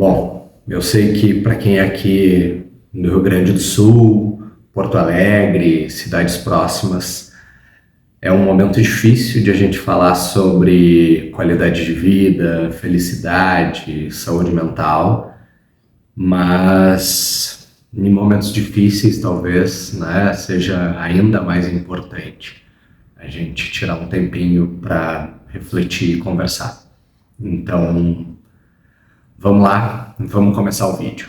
Bom, eu sei que para quem é aqui do Rio Grande do Sul, Porto Alegre, cidades próximas, é um momento difícil de a gente falar sobre qualidade de vida, felicidade, saúde mental, mas em momentos difíceis talvez, né, seja ainda mais importante a gente tirar um tempinho para refletir e conversar. Então, vamos lá, vamos começar o vídeo.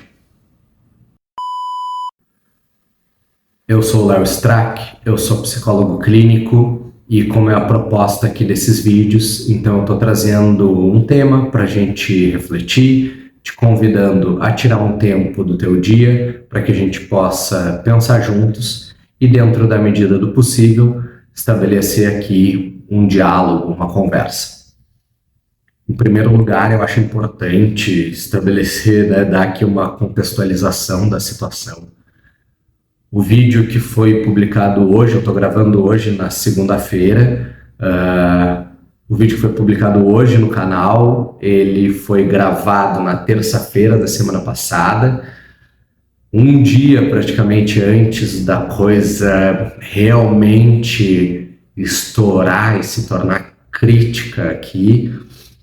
Eu sou o Léo Strack, eu sou psicólogo clínico e como é a proposta aqui desses vídeos, então eu estou trazendo um tema para a gente refletir, te convidando a tirar um tempo do teu dia para que a gente possa pensar juntos e dentro da medida do possível estabelecer aqui um diálogo, uma conversa. Em primeiro lugar, eu acho importante estabelecer, né, dar aqui uma contextualização da situação. O vídeo que foi publicado hoje, eu estou gravando hoje na segunda-feira, o vídeo que foi publicado hoje no canal, ele foi gravado na terça-feira da semana passada, um dia praticamente antes da coisa realmente estourar e se tornar crítica aqui,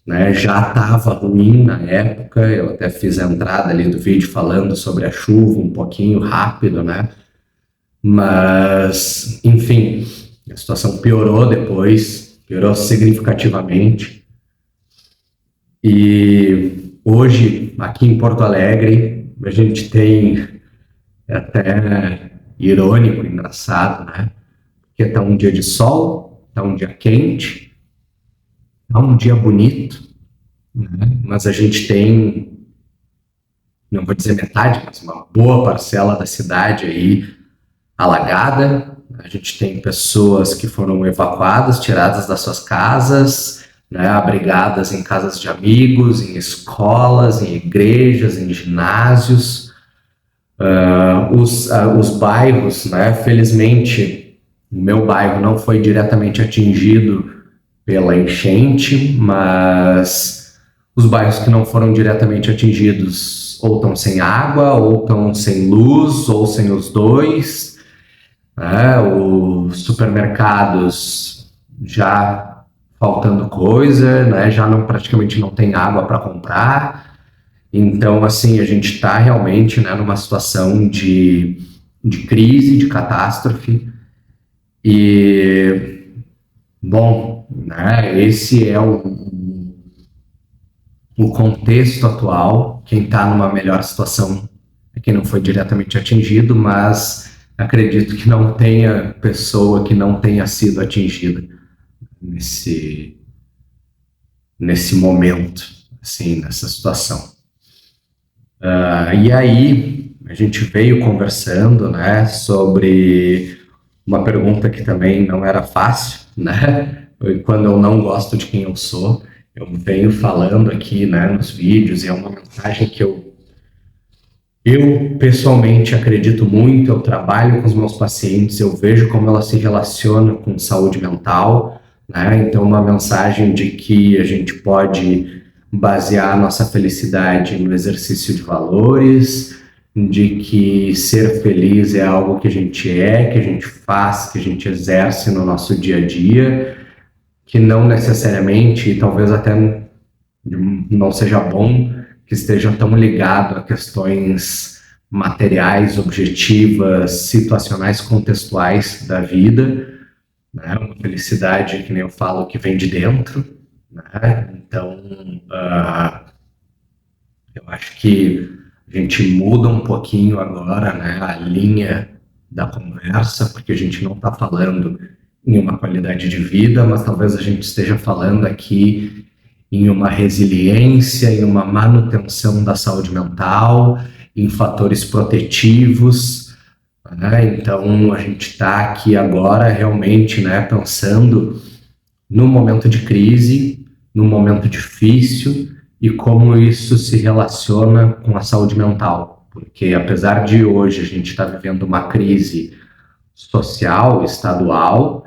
né? Já estava ruim na época, eu até fiz a entrada ali do vídeo falando sobre a chuva um pouquinho rápido, né? Mas, enfim, a situação piorou depois, piorou significativamente. E hoje, aqui em Porto Alegre, a gente tem, é até irônico, engraçado, né? Porque tá um dia de sol, tá um dia quente, tá um dia bonito, né? Mas a gente tem, não vou dizer metade, mas uma boa parcela da cidade aí alagada. A gente tem pessoas que foram evacuadas, tiradas das suas casas, né, abrigadas em casas de amigos, em escolas, em igrejas, em ginásios. Os bairros, né, felizmente, o meu bairro não foi diretamente atingido pela enchente, mas os bairros que não foram diretamente atingidos ou estão sem água, ou estão sem luz, ou sem os dois. Os supermercados já faltando coisa, né? Já não, praticamente não tem água para comprar. Então, assim, a gente está realmente, né, numa situação de crise, de catástrofe. E, bom, né, esse é o contexto atual. Quem está numa melhor situação é quem não foi diretamente atingido, mas acredito que não tenha pessoa que não tenha sido atingida nesse momento, assim, nessa situação. E aí, a gente veio conversando, né, sobre uma pergunta que também não era fácil, né, quando eu não gosto de quem eu sou, eu venho falando aqui, né, nos vídeos, e é uma mensagem que eu pessoalmente acredito muito, eu trabalho com os meus pacientes, eu vejo como ela se relaciona com saúde mental, né? Então, uma mensagem de que a gente pode basear a nossa felicidade no exercício de valores, de que ser feliz é algo que a gente que a gente faz, que a gente exerce no nosso dia a dia, que não necessariamente, e talvez até não seja bom, que esteja tão ligado a questões materiais, objetivas, situacionais, contextuais da vida, né? Uma felicidade, que nem eu falo, que vem de dentro, né? Então, eu acho que a gente muda um pouquinho agora, né, a linha da conversa, porque a gente não está falando em uma qualidade de vida, mas talvez a gente esteja falando aqui em uma resiliência, em uma manutenção da saúde mental, em fatores protetivos, né? Então, a gente está aqui agora realmente, né, pensando no momento de crise, no momento difícil e como isso se relaciona com a saúde mental. Porque apesar de hoje a gente estar vivendo uma crise social, estadual,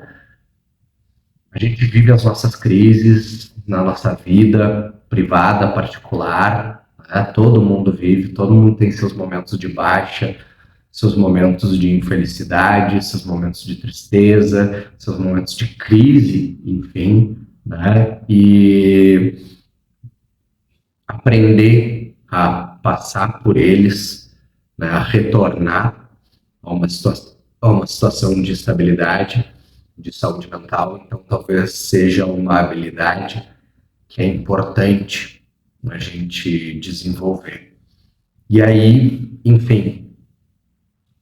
a gente vive as nossas crises na nossa vida privada, particular, né? Todo mundo vive, todo mundo tem seus momentos de baixa, seus momentos de infelicidade, seus momentos de tristeza, seus momentos de crise, enfim, né? E aprender a passar por eles, né? A retornar a uma situação de estabilidade, de saúde mental. Então, talvez seja uma habilidade que é importante a gente desenvolver. E aí, enfim,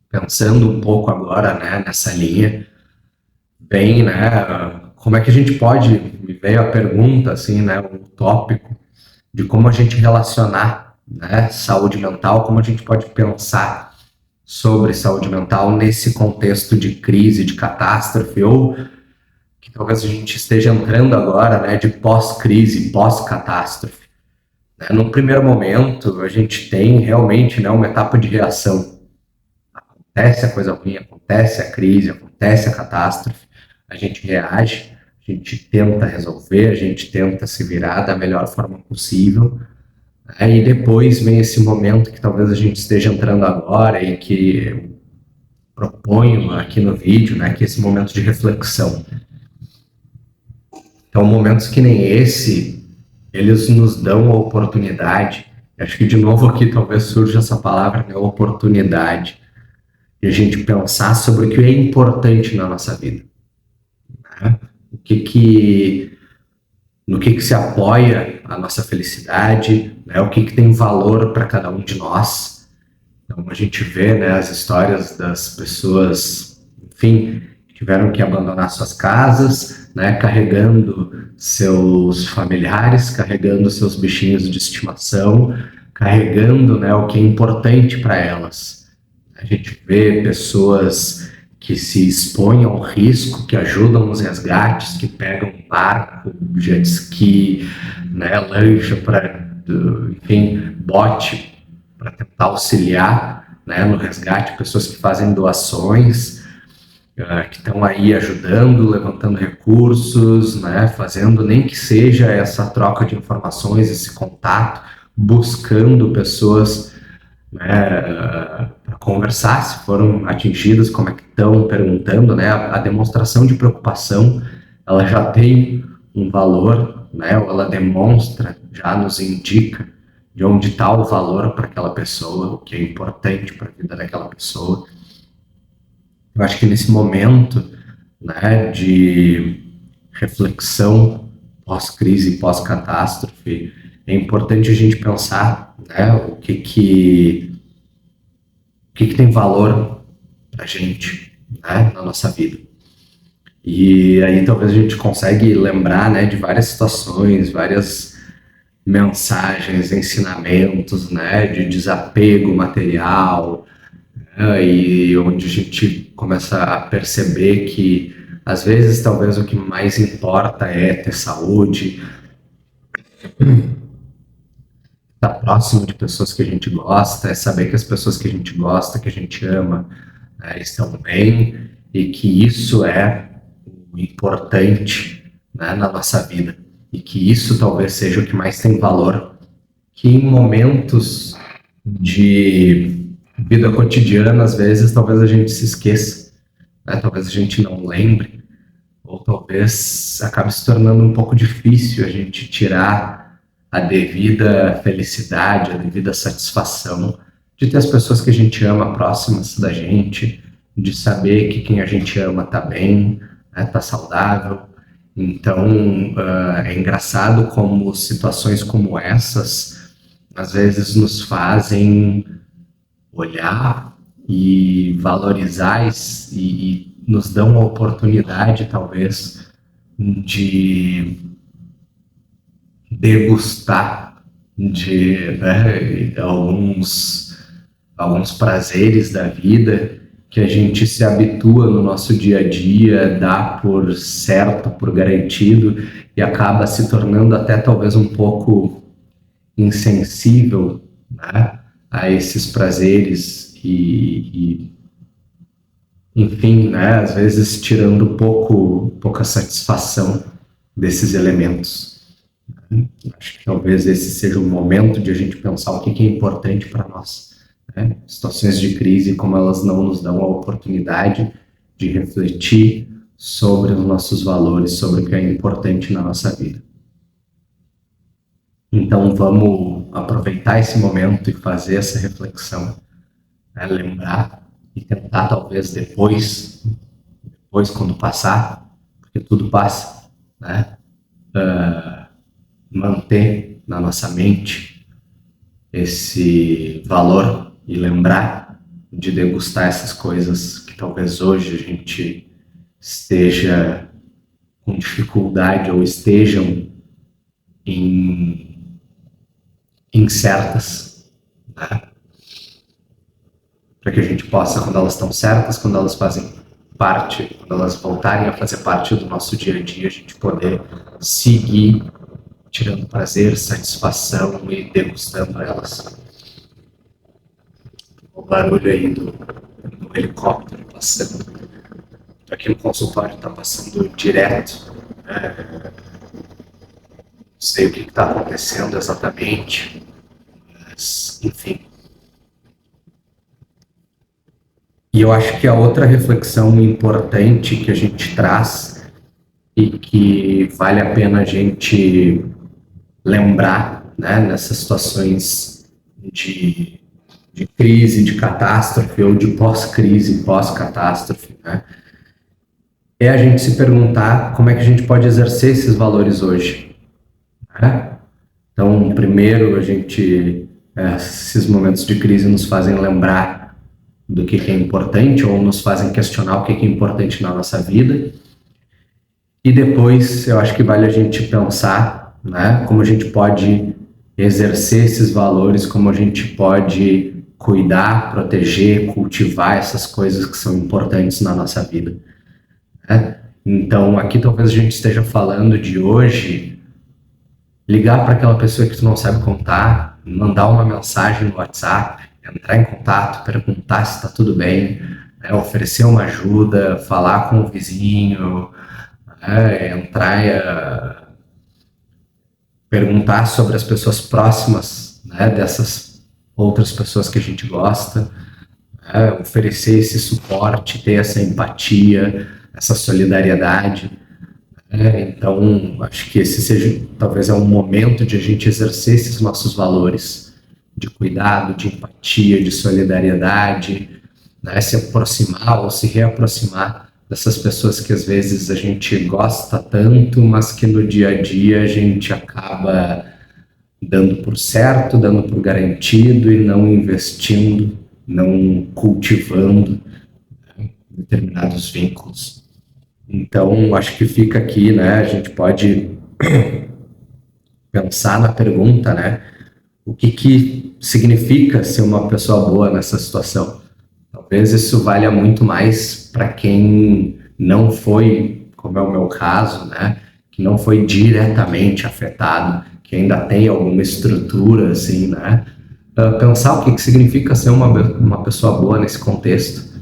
pensando um pouco agora, né, nessa linha, bem, né, como é que a gente pode, me veio a pergunta, assim, né, um tópico de como a gente relacionar, né, saúde mental, como a gente pode pensar sobre saúde mental nesse contexto de crise, de catástrofe, ou que talvez a gente esteja entrando agora, né, de pós-crise, pós-catástrofe. Né? No primeiro momento, a gente tem realmente, né, uma etapa de reação. Acontece a coisa ruim, acontece a crise, acontece a catástrofe, a gente reage, a gente tenta resolver, a gente tenta se virar da melhor forma possível. Aí depois vem esse momento que talvez a gente esteja entrando agora e que eu proponho aqui no vídeo, né, que é esse momento de reflexão. Então, momentos que nem esse, eles nos dão a oportunidade, acho que de novo aqui talvez surja essa palavra, né, oportunidade, de a gente pensar sobre o que é importante na nossa vida. Né? O no que se apoia a nossa felicidade, né? O que tem valor para cada um de nós. Então, a gente vê, né, as histórias das pessoas, enfim, que tiveram que abandonar suas casas, né, carregando seus familiares, carregando seus bichinhos de estimação, carregando, né, o que é importante para elas. A gente vê pessoas que se expõem ao risco, que ajudam nos resgates, que pegam barco, jet ski, né, lancha para, enfim, bote para tentar auxiliar, né, no resgate, pessoas que fazem doações, que estão aí ajudando, levantando recursos, né, fazendo nem que seja essa troca de informações, esse contato, buscando pessoas, né, para conversar, se foram atingidas, como é que estão, perguntando, né, a demonstração de preocupação, ela já tem um valor, né, ou ela demonstra, já nos indica de onde está o valor para aquela pessoa, o que é importante para a vida daquela pessoa. Eu acho que nesse momento, né, de reflexão pós-crise, pós-catástrofe, é importante a gente pensar, né, o que tem valor para a gente, né, na nossa vida. E aí talvez a gente consegue lembrar, né, de várias situações, várias mensagens, ensinamentos, né, de desapego material, né, e onde a gente começa a perceber que às vezes talvez o que mais importa é ter saúde, estar próximo de pessoas que a gente gosta, é saber que as pessoas que a gente gosta, que a gente ama, né, estão bem e que isso é o importante, né, na nossa vida e que isso talvez seja o que mais tem valor, que em momentos de vida cotidiana, às vezes, talvez a gente se esqueça, né? Talvez a gente não lembre, ou talvez acabe se tornando um pouco difícil a gente tirar a devida felicidade, a devida satisfação de ter as pessoas que a gente ama próximas da gente, de saber que quem a gente ama está bem, está saudável. Então, é engraçado como situações como essas às vezes nos fazem olhar e valorizar e nos dão a oportunidade, talvez, de degustar de, né, alguns prazeres da vida que a gente se habitua no nosso dia a dia, dá por certo, por garantido, e acaba se tornando até talvez um pouco insensível, né, a esses prazeres enfim, né, às vezes tirando pouca satisfação desses elementos. Acho que talvez esse seja o momento de a gente pensar o que é importante para nós, né? Situações de crise, como elas não nos dão a oportunidade de refletir sobre os nossos valores, sobre o que é importante na nossa vida. Então vamos aproveitar esse momento e fazer essa reflexão, né? Lembrar e tentar talvez depois quando passar, porque tudo passa, né? Manter na nossa mente esse valor e lembrar de degustar essas coisas que talvez hoje a gente esteja com dificuldade ou estejam incertas, né? Para que a gente possa, quando elas estão certas, quando elas fazem parte, quando elas voltarem a fazer parte do nosso dia a dia, a gente poder seguir tirando prazer, satisfação e degustando elas. O barulho aí do helicóptero passando. Aqui no consultório está passando direto. Não sei o que está acontecendo exatamente, mas enfim. E eu acho que a outra reflexão importante que a gente traz e que vale a pena a gente lembrar, né, nessas situações de crise, de catástrofe ou de pós-crise, pós-catástrofe, né, é a gente se perguntar como é que a gente pode exercer esses valores hoje, né? Então, primeiro, esses momentos de crise nos fazem lembrar do que é importante ou nos fazem questionar o que é importante na nossa vida. E depois, eu acho que vale a gente pensar, né, como a gente pode exercer esses valores, como a gente pode cuidar, proteger, cultivar essas coisas que são importantes na nossa vida, né? Então, aqui talvez a gente esteja falando de hoje, ligar para aquela pessoa que tu não sabe contar, mandar uma mensagem no WhatsApp, entrar em contato, perguntar se está tudo bem, né, oferecer uma ajuda, falar com o vizinho, entrar perguntar sobre as pessoas próximas, né, dessas outras pessoas que a gente gosta, né, oferecer esse suporte, ter essa empatia, essa solidariedade, né? Então, acho que esse seja, talvez é um momento de a gente exercer esses nossos valores de cuidado, de empatia, de solidariedade, né, se aproximar ou se reaproximar dessas pessoas que às vezes a gente gosta tanto, mas que no dia a dia a gente acaba dando por certo, dando por garantido e não investindo, não cultivando, né, determinados vínculos. Então, acho que fica aqui, né, a gente pode pensar na pergunta, né, o que significa ser uma pessoa boa nessa situação? Talvez isso valha muito mais para quem não foi, como é o meu caso, né, que não foi diretamente afetado, que ainda tem alguma estrutura, assim, né, pensar o que significa ser uma pessoa boa nesse contexto,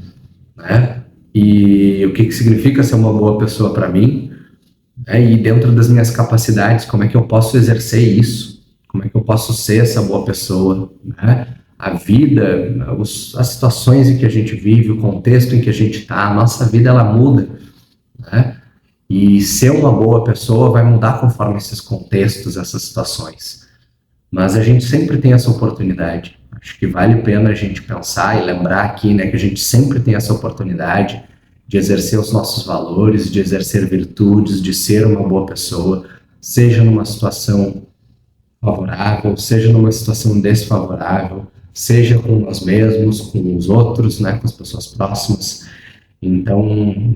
né, e o que significa ser uma boa pessoa para mim, né, e dentro das minhas capacidades, como é que eu posso exercer isso, como é que eu posso ser essa boa pessoa, né? A vida, as situações em que a gente vive, o contexto em que a gente está, a nossa vida ela muda, né? E ser uma boa pessoa vai mudar conforme esses contextos, essas situações. Mas a gente sempre tem essa oportunidade. Acho que vale a pena a gente pensar e lembrar aqui, né, que a gente sempre tem essa oportunidade de exercer os nossos valores, de exercer virtudes, de ser uma boa pessoa, seja numa situação favorável, seja numa situação desfavorável, seja com nós mesmos, com os outros, né, com as pessoas próximas. Então,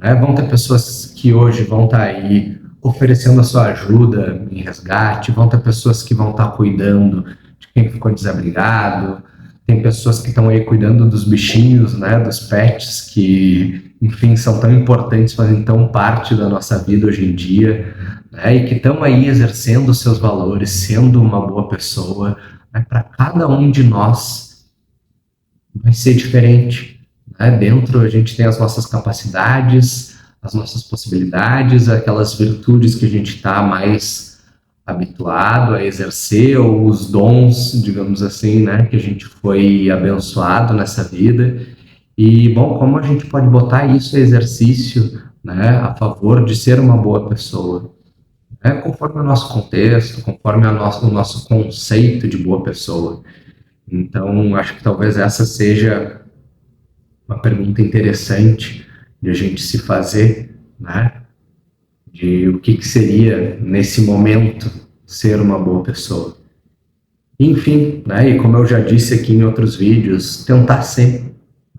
né, vão ter pessoas que hoje vão estar aí oferecendo a sua ajuda em resgate, vão ter pessoas que vão estar cuidando de quem ficou desabrigado, tem pessoas que estão aí cuidando dos bichinhos, né, dos pets, que, enfim, são tão importantes, fazem tão parte da nossa vida hoje em dia, né, e que estão aí exercendo os seus valores, sendo uma boa pessoa, né, para cada um de nós vai ser diferente, né? Dentro a gente tem as nossas capacidades, as nossas possibilidades, aquelas virtudes que a gente está mais habituado a exercer, ou os dons, digamos assim, né, que a gente foi abençoado nessa vida. E, bom, como a gente pode botar isso em exercício, né, a favor de ser uma boa pessoa, né, conforme o nosso contexto, conforme o nosso conceito de boa pessoa. Então, acho que talvez essa seja uma pergunta interessante de a gente se fazer, né, de o que seria, nesse momento, ser uma boa pessoa. Enfim, né, e como eu já disse aqui em outros vídeos, tentar ser,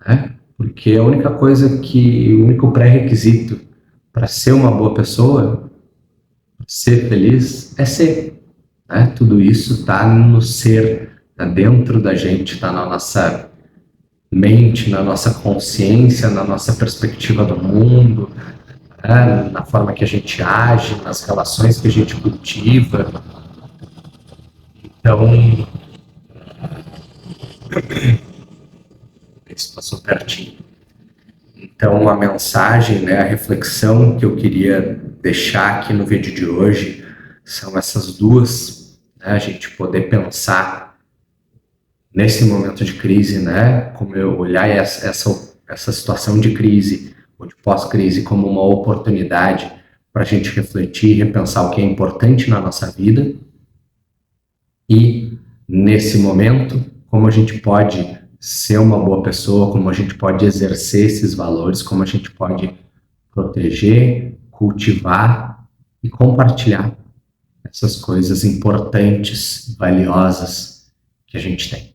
né, porque a única coisa que, o único pré-requisito para ser uma boa pessoa, ser feliz, é ser. Né? Tudo isso está no ser, está dentro da gente, está na nossa mente, na nossa consciência, na nossa perspectiva do mundo, né? Na forma que a gente age, nas relações que a gente cultiva. Então, isso passou pertinho. Então, a mensagem, né, a reflexão que eu queria deixar aqui no vídeo de hoje são essas duas, né, a gente poder pensar nesse momento de crise, né, como eu olhar essa situação de crise ou de pós-crise como uma oportunidade para a gente refletir e repensar o que é importante na nossa vida e, nesse momento, como a gente pode ser uma boa pessoa, como a gente pode exercer esses valores, como a gente pode proteger, cultivar e compartilhar essas coisas importantes, valiosas que a gente tem.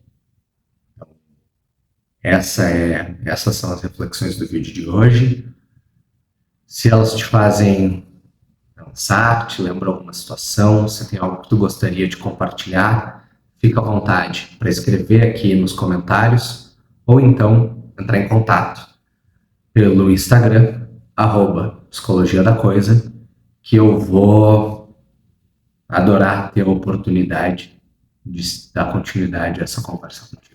Então, essas são as reflexões do vídeo de hoje. Se elas te fazem pensar, te lembram alguma situação, se tem algo que tu gostaria de compartilhar, fica à vontade para escrever aqui nos comentários ou então entrar em contato pelo Instagram, @psicologia da coisa, que eu vou adorar ter a oportunidade de dar continuidade a essa conversa contigo.